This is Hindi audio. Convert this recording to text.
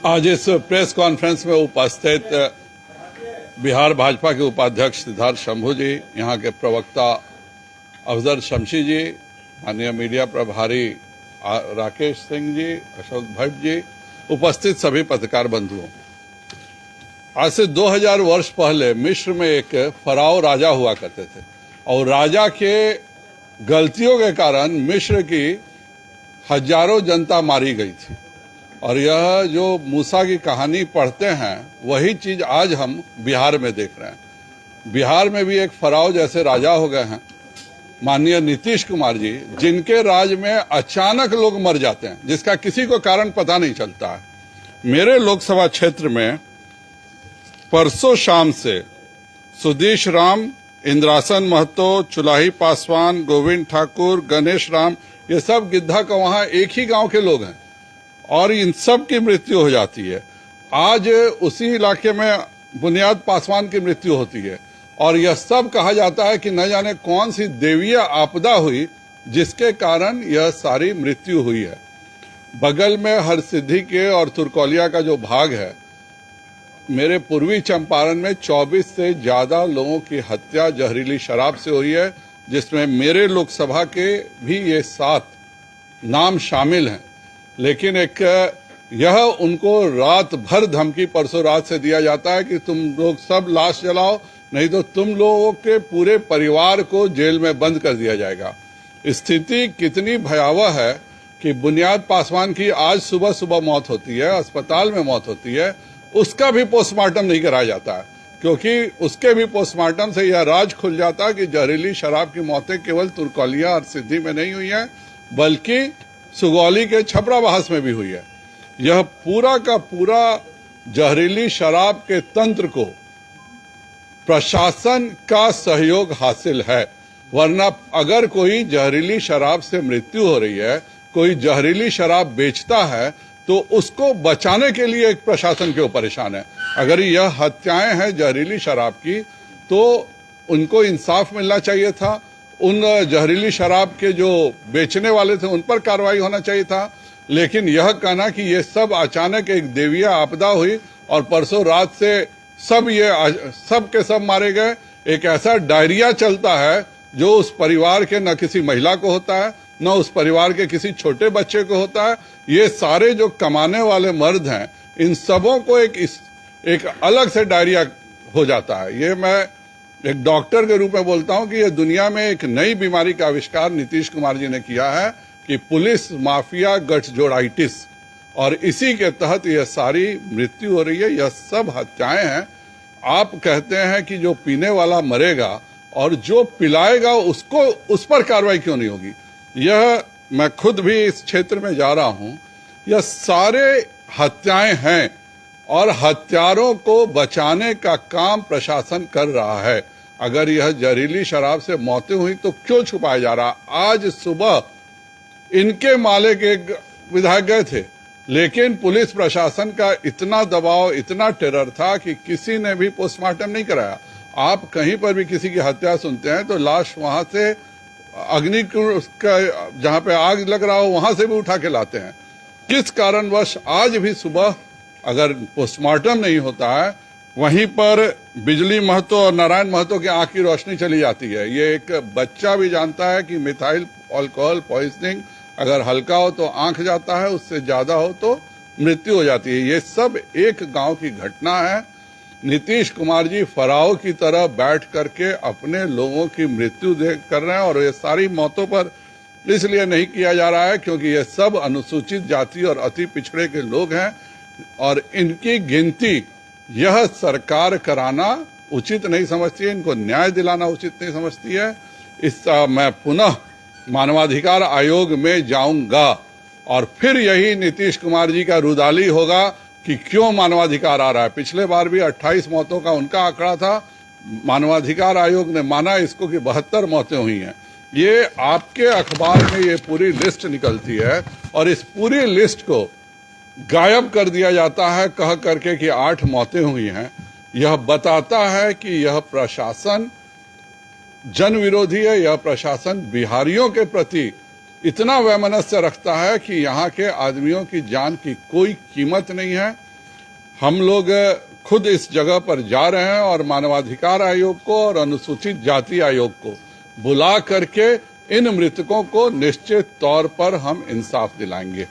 आज इस प्रेस कॉन्फ्रेंस में उपस्थित बिहार भाजपा के उपाध्यक्ष सिद्धार्थ शंभू जी, यहाँ के प्रवक्ता अफजल शमशी जी, माननीय मीडिया प्रभारी राकेश सिंह जी, अशोक भट्ट जी, उपस्थित सभी पत्रकार बंधुओं, आज से 2000 वर्ष पहले मिस्र में एक फराओ राजा हुआ करते थे और राजा के गलतियों के कारण मिस्र की हजारों जनता मारी गई थी। और यह जो मूसा की कहानी पढ़ते हैं वही चीज आज हम बिहार में देख रहे हैं। बिहार में भी एक फराओ जैसे राजा हो गए हैं माननीय नीतीश कुमार जी, जिनके राज में अचानक लोग मर जाते हैं जिसका किसी को कारण पता नहीं चलता है। मेरे लोकसभा क्षेत्र में परसों शाम से सुधीश राम, इंद्रासन महतो, चुलाही पासवान, गोविंद ठाकुर, गणेश राम, ये सब गिद्धा का वहां एक ही गांव के लोग हैं और इन सब की मृत्यु हो जाती है। आज उसी इलाके में बुनियाद पासवान की मृत्यु होती है और यह सब कहा जाता है कि न जाने कौन सी देवीय आपदा हुई जिसके कारण यह सारी मृत्यु हुई है। बगल में हरसिद्धि के और तुर्कौलिया का जो भाग है, मेरे पूर्वी चंपारण में 24 से ज्यादा लोगों की हत्या जहरीली शराब से हुई है, जिसमें मेरे लोकसभा के भी ये 7 नाम शामिल हैं। लेकिन एक यह उनको रात भर धमकी परसों रात से दिया जाता है कि तुम लोग सब लाश जलाओ, नहीं तो तुम लोगों के पूरे परिवार को जेल में बंद कर दिया जाएगा। स्थिति कितनी भयावह है कि बुनियाद पासवान की आज सुबह सुबह मौत होती है, अस्पताल में मौत होती है, उसका भी पोस्टमार्टम नहीं कराया जाता है क्योंकि उसके भी पोस्टमार्टम से यह राज खुल जाता है कि जहरीली शराब की मौतें केवल तुर्कौलिया और सिद्धि में नहीं हुई है बल्कि सुगौली के छपराबहास में भी हुई है। यह पूरा का पूरा जहरीली शराब के तंत्र को प्रशासन का सहयोग हासिल है, वरना अगर कोई जहरीली शराब से मृत्यु हो रही है, कोई जहरीली शराब बेचता है तो उसको बचाने के लिए एक प्रशासन क्यों परेशान है। अगर यह हत्याएं हैं जहरीली शराब की तो उनको इंसाफ मिलना चाहिए था, उन जहरीली शराब के जो बेचने वाले थे उन पर कार्रवाई होना चाहिए था। लेकिन यह कहना कि ये सब अचानक एक देवीय आपदा हुई और परसों रात से सब के सब मारे गए, एक ऐसा डायरिया चलता है जो उस परिवार के न किसी महिला को होता है न उस परिवार के किसी छोटे बच्चे को होता है। ये सारे जो कमाने वाले मर्द हैं, इन सबों को एक अलग से डायरिया हो जाता है। ये मैं एक डॉक्टर के रूप में बोलता हूं कि यह दुनिया में एक नई बीमारी का आविष्कार नीतीश कुमार जी ने किया है कि पुलिस माफिया गठजोड़ाइटिस, और इसी के तहत यह सारी मृत्यु हो रही है। यह सब हत्याएं हैं। आप कहते हैं कि जो पीने वाला मरेगा और जो पिलाएगा उसको उस पर कार्रवाई क्यों नहीं होगी। यह मैं खुद भी इस क्षेत्र में जा रहा हूं, यह सारे हत्याएं हैं और हत्यारों को बचाने का काम प्रशासन कर रहा है। अगर यह जहरीली शराब से मौतें हुई तो क्यों छुपाया जा रहा। आज सुबह इनके माले के विधायक गए थे, लेकिन पुलिस प्रशासन का इतना दबाव, इतना टेरर था कि किसी ने भी पोस्टमार्टम नहीं कराया। आप कहीं पर भी किसी की हत्या सुनते हैं तो लाश वहां से अग्नि का जहां पे आग लग रहा हो वहां से भी उठा के लाते हैं। किस कारणवश आज भी सुबह अगर पोस्टमार्टम नहीं होता है, वहीं पर बिजली महतो और नारायण महतो की आंख की रोशनी चली जाती है। ये एक बच्चा भी जानता है कि मिथाइल अल्कोहल पॉइजनिंग अगर हल्का हो तो आंख जाता है, उससे ज्यादा हो तो मृत्यु हो जाती है। ये सब एक गांव की घटना है। नीतीश कुमार जी फराओ की तरह बैठ करके अपने लोगों की मृत्यु कर रहे हैं और ये सारी मौतों पर इसलिए नहीं किया जा रहा है क्योंकि ये सब अनुसूचित जाति और अति पिछड़े के लोग हैं और इनकी गिनती यह सरकार कराना उचित नहीं समझती है, इनको न्याय दिलाना उचित नहीं समझती है। मैं पुनः मानवाधिकार आयोग में जाऊंगा और फिर यही नीतीश कुमार जी का रुदाली होगा कि क्यों मानवाधिकार आ रहा है। पिछले बार भी 28 मौतों का उनका आंकड़ा था, मानवाधिकार आयोग ने माना इसको कि 72 मौतें हुई हैं। ये आपके अखबार में ये पूरी लिस्ट निकलती है और इस पूरी लिस्ट को गायब कर दिया जाता है कह करके कि 8 मौतें हुई हैं। यह बताता है कि यह प्रशासन जन विरोधी है, यह प्रशासन बिहारियों के प्रति इतना वैमनस्य रखता है कि यहाँ के आदमियों की जान की कोई कीमत नहीं है। हम लोग खुद इस जगह पर जा रहे हैं और मानवाधिकार आयोग को और अनुसूचित जाति आयोग को बुला करके इन मृतकों को निश्चित तौर पर हम इंसाफ दिलाएंगे।